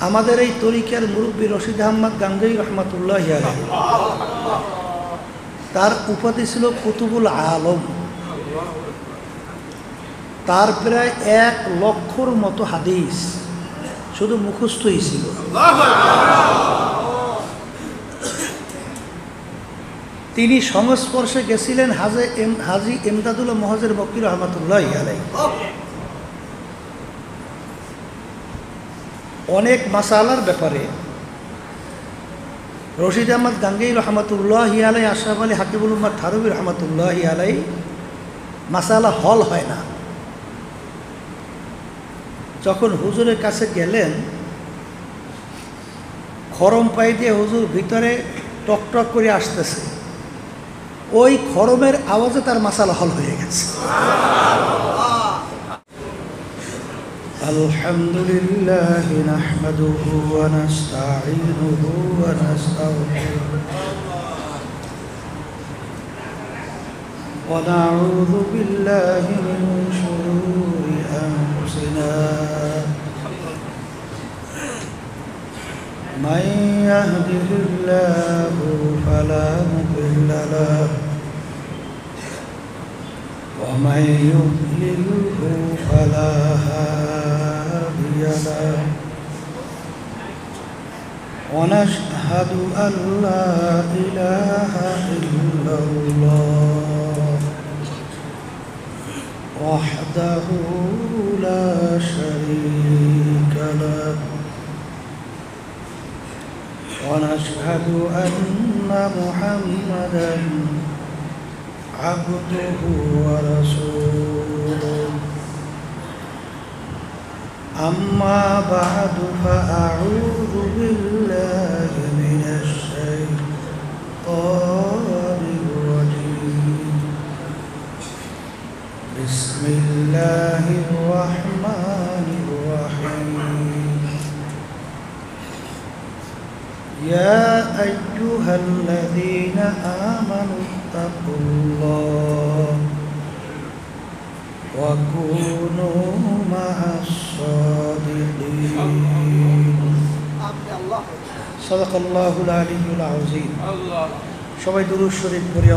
আমাদের এই তরিকার মুরব্বী রশিদ আহমদ গাঙ্গুহি রহমাতুল্লাহি আলাইহি, তার উপাধি ছিল কুতুবুল আলম। তার প্রায় 1 লক্ষর মতো হাদিস শুধু মুখস্থই ছিল। তিনি সংস্পর্শে গেছিলেন হাজি ইমদাদুল মহাজের মক্কি রহমাতুল্লাহি আলাইহি। অনেক মাসালার ব্যাপারে রশিদ আহমদ গাঙ্গুহি রহমাতুল্লাহি আলাইহি, আশরাফ আলী হাকিমুল উম্মাহ থানভী রহমাতুল্লাহি আলাইহি মাসালা হল হয় না। যখন হুজুরের কাছে গেলেন, খরম পাই দিয়ে হুজুর ভিতরে টকটক করে আসতেছে, ওই খরমের আওয়াজে তার মাসালা হল হয়ে গেছে। আলহামদুলিল্লাহ নাহমাদুহু ওয়া নাস্তাঈনুহু ওয়া নাস্তাগফিরুহু ওয়া নাউযু বিল্লাহি মিন শুরুরি আনফুসিনা মান ইয়াহদিহিল্লাহু ফালা মুদিল্লা লাহু ওয়া মান ইউদ্লিলহু ফালা হাদিয়া লাহু ওয়া নাশহাদু আন লা ইলাহা ইল্লাল্লাহ ওয়াহদাহু লা শারীকা লাহু ونشهد أن محمدًا عبده ورسوله أما بعد فأعوذ بالله من الشيطان الرجيم بسم الله الرحمن الرحيم يا أيها الذين آمنوا اتقوا الله وكونوا مع الصادقين صدق الله العلي العظيم সবাই দুরূদ শরীফ পড়ি।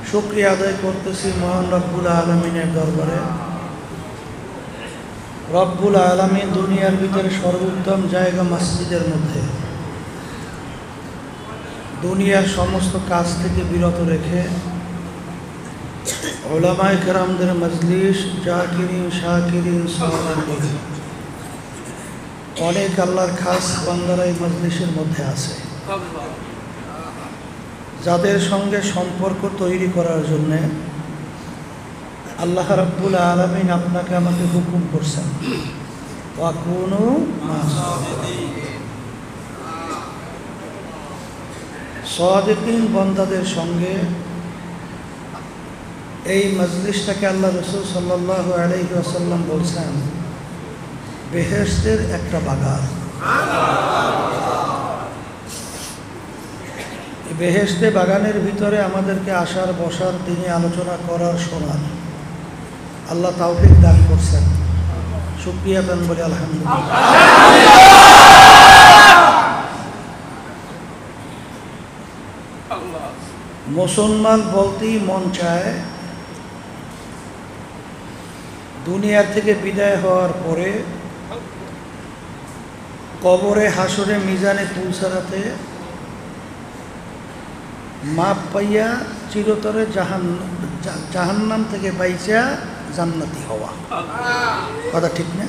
শুকরিয়া আদায় করতেছি মহান রব্বুল আলামিনের দরবারে। রব্বুল আলামিন দুনিয়ার ভিতরে সর্বোত্তম জায়গা মসজিদের মধ্যে দুনিয়ার সমস্ত কাজ থেকে বিরত রেখে উলামায়ে কেরামদের মজলিস, জাকিরিন, শাকিরিন, সালিহিন অনেক আল্লাহর খাস বান্দারা এই মজলিসের মধ্যে আছে, যাদের সঙ্গে সম্পর্ক তৈরি করার জন্যে আল্লাহ রাব্বুল আলামিন আপনাকে আমাকে হুকুম করছেন, ওয়াকুনু সাদিকিন বান্দাদের সঙ্গে। এই মজলিসটাকে আল্লাহ রাসূল সাল্লাল্লাহু আলাইহি ওয়াসাল্লাম বলছেন বেহেশতের একটা বাগান। বেহেশতে বাগানের ভিতরে আমাদেরকে আসার বসার, তিনি আলোচনা করার, শোনার আল্লাহ তাওফিক দান করছেন। শুকরিয়া দান বলি আলহামদুলিল্লাহ। মুসলমান বলতেই মন চায় দুনিয়ার থেকে বিদায় হওয়ার পরে কবরে, হাসরে, মিজানে পৌঁছাতে মাপ পাইয়া চিরতরে জাহান্নাম থেকে বাইচা জান্নাতি হওয়া। কথা ঠিক না?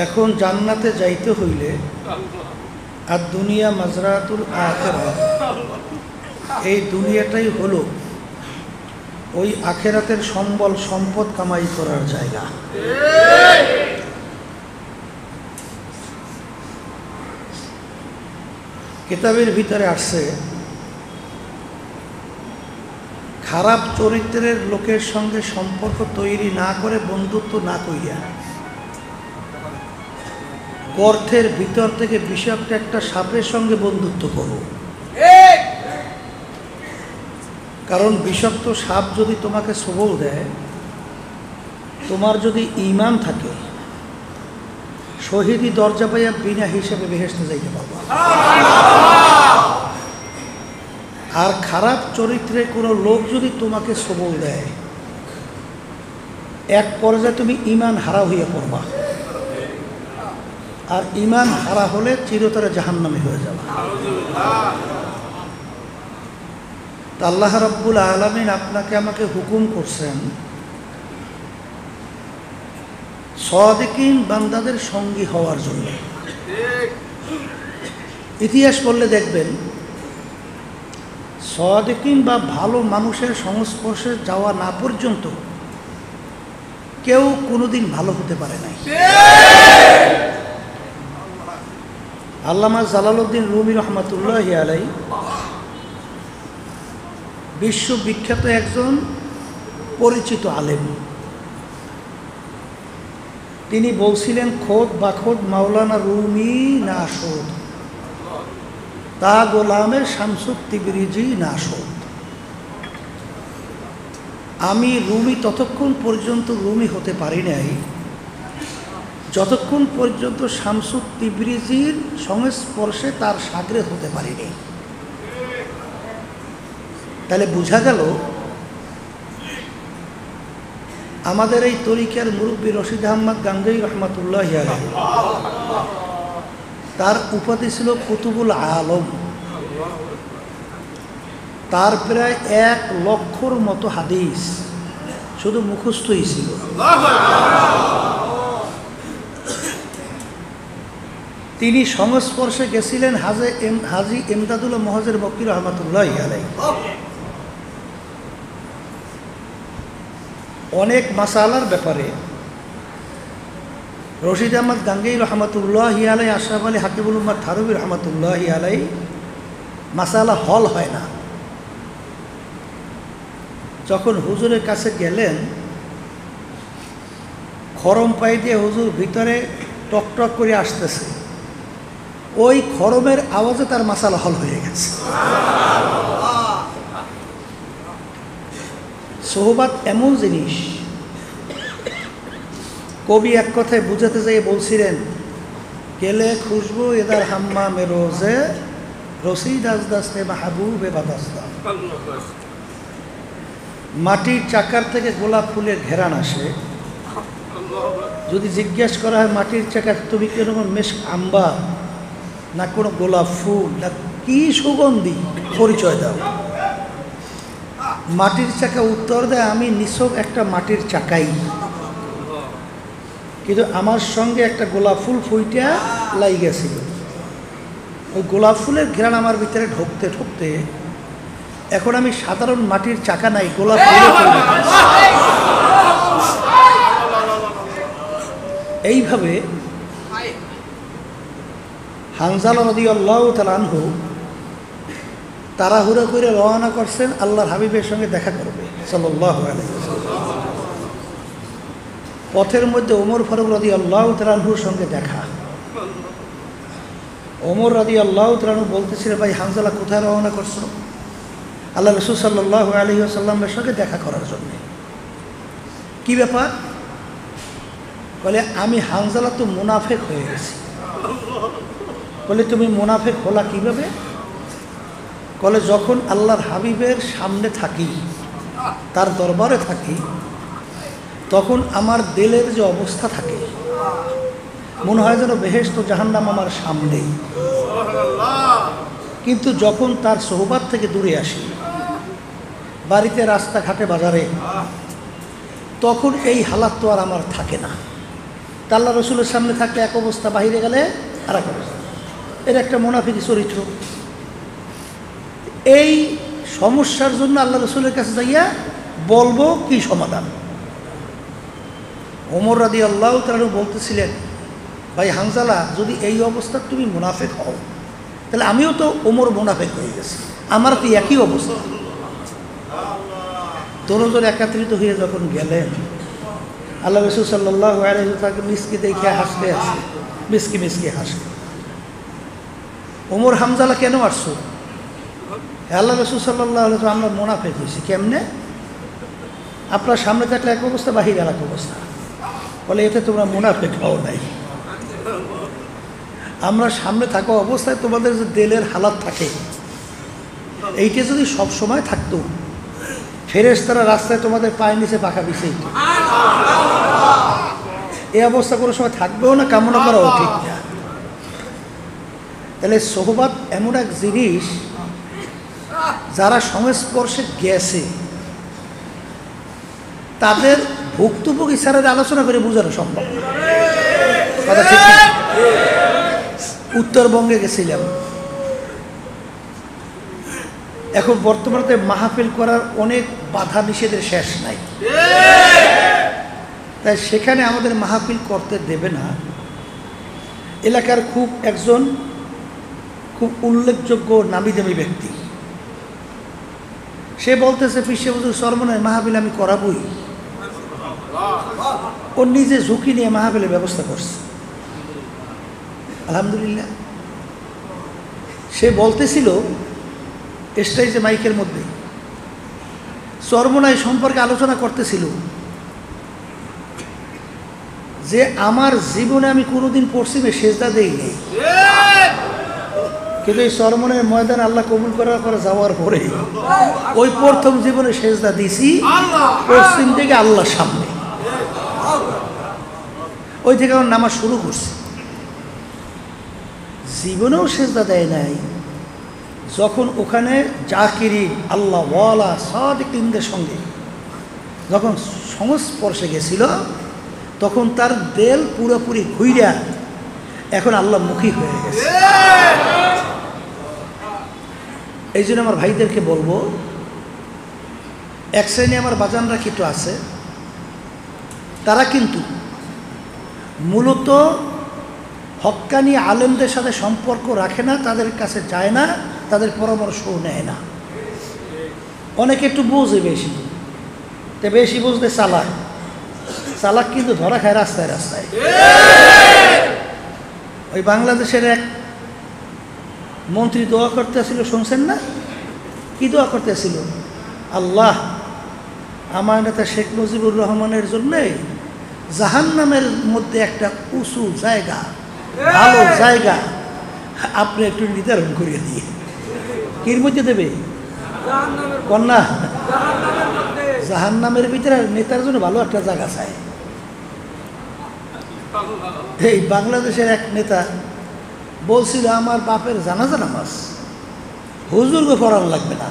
এখন জান্নাতে যাইতে হইলে আর দুনিয়া মাজরাতুল আখিরাহ, এই দুনিয়াটাই হলো ওই আখেরাতের সম্বল সম্পদ কামাই করার জায়গা। কিতাবের ভিতরে আসছে, খারাপ চরিত্রের লোকের সঙ্গে সম্পর্ক তৈরি না করে, বন্ধুত্ব না কইয়া, গর্তের ভিতর থেকে বিষাক্ত একটা সাপের সঙ্গে বন্ধুত্ব করো। কারণ বিষাক্ত সাপ যদি তোমাকে সবল দেয়, তোমার যদি ঈমান থাকে, শহীদি দরজা পাইয়া বিনা হিসেবে বেহেশতে যাইতে পারবা। আর খারাপ চরিত্রে কোনো লোক যদি তোমাকে সবল দেয়, এক পর্যায়ে তুমি ঈমান হারা হইয়া পড়বা। আর ঈমান হারা হলে চিরতরে জাহান্নামী হয়ে যাবে। তা আল্লাহ রাব্বুল আলামিন আপনাকে আমাকে হুকুম করছেন সাদিকিন বান্দাদের সঙ্গী হওয়ার জন্য। ইতিহাস পড়লে দেখবেন, সাদিকিন বা ভালো মানুষের সংস্পর্শে যাওয়া না পর্যন্ত কেউ কোনোদিন ভালো হতে পারে নাই। আল্লামা জালালউদ্দিন রুমি রহমাতুল্লাহি আলাইহি বিশ্ববিখ্যাত একজন পরিচিত আলেম। তিনি বলছিলেন, খোদ বাখোদ মাওলানা রুমি না শোধ, তা গোলামের শামসুত তিবরিজি না শোধ। আমি রুমি ততক্ষণ পর্যন্ত রুমি হতে পারি নাই যতক্ষণ পর্যন্ত শামসুত তিবরিজির সংস্পর্শে তার সাগরে হতে পারিনি। তাহলে বোঝা গেল আমাদের এই তরিকার মুরব্বী রশিদ আহমদ গাঙ্গুহি রহমাতুল্লাহি আলাইহি, তার উপাধি ছিল কুতুবুল আলম। তার প্রায় 1 লক্ষর মতো হাদিস শুধু মুখস্থই ছিল। তিনি সংস্পর্শে গেছিলেন হাজি এমদাদুল্লাহ মহাজের মক্কি রহমাতুল্লাহি আলাইহি। অনেক মাসালার ব্যাপারে রশিদ আহমদ গাঙ্গুহি রহমাতুল্লাহি আলাইহি, আশরাফ আলী হাকিবুল উম্মাহ থানভী রহমাতুল্লাহি আলাইহি মাসালা হল হয় না। যখন হুজুরের কাছে গেলেন, খরম পাই দিয়ে হুজুর ভিতরে টকটক করে আসতেছে, ওই খরমের আওয়াজে তার মাসালা হল হয়ে গেছে। সোহবাত এমন জিনিস, কবি এক কথায় বুঝাতে যাই বলছিলেন, গেলে খুশবু এদার হাম্মামে রোজে রসিদ আজদাস্তে মাহবুবে বাদাস্তা। মাটির চাকার থেকে গোলাপ ফুলের ঘেরান আসে। যদি জিজ্ঞেস করা হয় মাটির চাকা তুমি কিরকম মেশ আম্বা না কোনো গোলাপ ফুল না কি সুগন্ধি, পরিচয় দাও। মাটির চাকা উত্তর দেয়, আমি নিছক একটা মাটির চাকাই, কিন্তু আমার সঙ্গে একটা গোলাপ ফুল ফুইটা লাই গেছিল। ওই গোলাপ ফুলের ঘেরান আমার ভিতরে ঢুকতে ঢুকতে এখন আমি সাধারণ মাটির চাকা নাই, গোলাপ ফুলের। এইভাবে হানজালা রাদিয়াল্লাহু তাআলা আনহু তাড়াহুড়ো করে রওনা করছেন আল্লাহর হাবিবের সঙ্গে দেখা করবে সাল্লাল্লাহু আলাইহি ওয়াসাল্লাম। পথের মধ্যে ওমর ফারুক রাদিয়াল্লাহু তাআলা আনহুর সঙ্গে দেখা। ওমর রাদিয়াল্লাহু তাআলা আনহু বলতেছিলেন, ভাই হানজালা কোথায় রওনা করছো? আল্লাহ রাসূল সাল্লাল্লাহু আলাইহি ওয়াসাল্লামের সঙ্গে দেখা করার জন্য। কি ব্যাপার? বলে, আমি হানজালা তো মুনাফিক হয়ে গেছি। বলে, তুমি মুনাফিক হলা কিভাবে? বলে, যখন আল্লাহর হাবিবের সামনে থাকি, তার দরবারে থাকি, তখন আমার দিলের যে অবস্থা থাকে মনে হয় যেন বেহেশত জাহান্নাম আমার সামনেই। কিন্তু যখন তার সোহবাত থেকে দূরে আসি, বাড়িতে, রাস্তাঘাটে, বাজারে, তখন এই হালাত তো আর আমার থাকে না। তা আল্লাহ রসুলের সামনে থাকলে এক অবস্থা, বাহিরে গেলে আর এক অবস্থা। এটা একটা মুনাফিকি চরিত্র। এই সমস্যার জন্য আল্লাহ রসুলের কাছে যাইয়া বলবো কি সমাধান। ওমর রাদিয়াল্লাহু তাআলা বলতেছিলেন, ভাই হানজালা, যদি এই অবস্থা তুমি মুনাফিক হও, তাহলে আমিও তো ওমর মুনাফিক হয়ে গেছি, আমার তো একই অবস্থা। দোনোজন একত্রিত হয়ে যখন গেলেন, আল্লাহ রসুল সাল্লাল্লাহু আলাইহি ওয়াসাল্লাম মিসকি দেখে হাসতে হাসতে মিসকি মিসকি হাসে। ওমর, হামজালা কেন আসছো? আল্লাহ রসুল সাল্লাল্লাহু আলাইহি ওয়াসাল্লাম, আমরা মুনাফিক হয়েছি। কেমনে? আপনার সামনে থাকলে এক অবস্থা, বাহিরে আর এক অবস্থা। বলে, এতে তোমরা মুনাফিক হও নাই। আমরা সামনে থাকা অবস্থায় তোমাদের যে দিলের হালাত থাকে, এইটা যদি সব সময় থাকতো, ফেরেশতারা রাস্তায় তোমাদের পায়ের নিচে পাখা বিছিয়ে দিত। এই অবস্থা কোনো সময় থাকবেও না, কামনা করাও ঠিক না। তাহলে সোহবাত এমন এক জিনিস, যারা সংস্পর্শে গেছে তাদের ভুক্তভোগী ছাড়া আলোচনা করে বোঝানো সম্ভব। কথা ঠিক। উত্তরবঙ্গে গেছিলাম, এখন বর্তমানে মাহফিল করার অনেক বাধা নিষেধের শেষ নাই, তাই সেখানে আমাদের মাহফিল করতে দেবে না। এলাকার একজন খুব উল্লেখযোগ্য নামি দামি ব্যক্তি, সে বলতেছে, পিসে হুজুর চরমনায় মাহফিল আমি করাবই। ও নিজে ঝুঁকি নিয়ে মাহফিলের ব্যবস্থা করছে, আলহামদুলিল্লাহ। সে বলতেছিল স্টেজে মাইকের মধ্যে, চরমনাই সম্পর্কে আলোচনা করতেছিল যে আমার জীবনে আমি কোনোদিন পশ্চিমে সেজদা দেই নেই, কিন্তু এই চরমনের ময়দান আল্লাহ কবুল করার পরে যাওয়ার পরে ওই প্রথম জীবনে সেজদা দিছি পশ্চিম থেকে আল্লাহর সামনে। ওই থেকে আমার নামাজ শুরু করছে। জীবনেও সেজদা দেয় নাই। যখন ওখানে জাকিরি আল্লাহ ওয়ালা সাদিকিনদের সঙ্গে যখন সংস্পর্শে গেছিল, তখন তার দেল পুরোপুরি ঘুইরা এখন আল্লাহ মুখী হয়ে গেছে। এই জন্য আমার ভাইদেরকে বলবো, এক শ্রেণী আমার বাজানরা কিন্তু আছে, তারা কিন্তু মূলত হক্কানি আলেমদের সাথে সম্পর্ক রাখে না, তাদের কাছে যায় না, তাদের পরামর্শও নেয় না। অনেকে একটু বোঝে বেশি, তো বেশি বুঝতে চালাক, চালাক কিন্তু ধরা খায় রাস্তায় রাস্তায়। ওই বাংলাদেশের এক মন্ত্রী দোয়া করতেছিল, শুনছেন না? কি দোয়া করতেছিল? আল্লাহ, আমার নেতা শেখ মুজিবুর রহমানের জন্যে জাহান্নামের মধ্যে একটা উঁচু জায়গা, ভালো জায়গা আপনি একটু নির্ধারণ করিয়ে দিয়ে। কির মধ্যে দেবে? কন্যা জাহান্নামের ভিতরে নেতার জন্য ভালো একটা জায়গা চায়। এই বাংলাদেশের এক নেতা বলছিল, আমার বাপের জানাজা নামাজ হুজুরকে পড়ানো লাগবে না,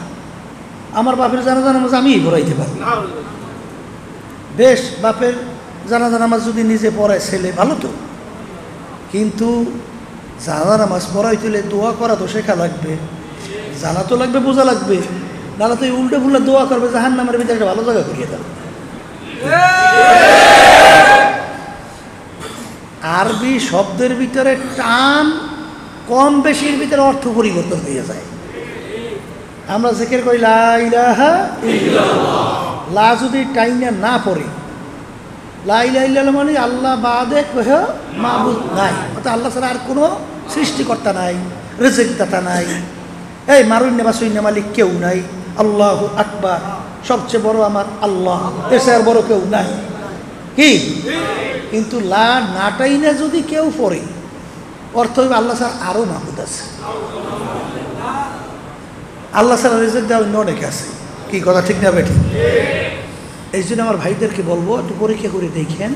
আমার বাপের জানাজা নামাজ আমিই পড়াইতে পারবো। বেশ, বাপের জানাজা নামাজ যদি নিজে পড়ায় ছেলে ভালো তো, কিন্তু জানাজা নামাজ পড়াই তুলে দোয়া করা তো শেখা লাগবে, জানা তো লাগবে, বোঝা লাগবে, নাহলে তো উল্টে ফুলে দোয়া করবে জাহান্নামের ভিতরে একটা ভালো জায়গা করিয়ে দেবে। আরবি শব্দের ভিতরে টান কম বেশির ভিতরে অর্থ পরিবর্তন হয়ে যায়। আমরা জিকির করি লা ইলাহা ইল্লাল্লাহ, লা যদি টাইনা না পড়ে, লা ইলাহা ইল্লাল্লাহ মানে আল্লাহ বাদে কেহ মাবুদ নাই, অর্থাৎ আল্লাহ ছাড়া আর কোনো সৃষ্টিকর্তা নাই, রিজিকদাতা নাই, এই মারুন্নে বাসুন্নে মালিক কেউ নাই, আল্লাহু আকবার, সবচেয়ে বড় আমার আল্লাহ, এসে আর বড় কেউ নাই। কি? কিন্তু লা নাটাই না যদি কেউ পড়ে, অর্থ হইবে আল্লাহ ছাড়া আরও মাবুদ আছে, আল্লাহ ছাড়া রিজিক দেওয়া অন্য অনেকে আছে। কি কথা ঠিক না বেঠিক? এই জন্য আমার ভাইদেরকে বলবো, একটু পরীক্ষা করে দেখেন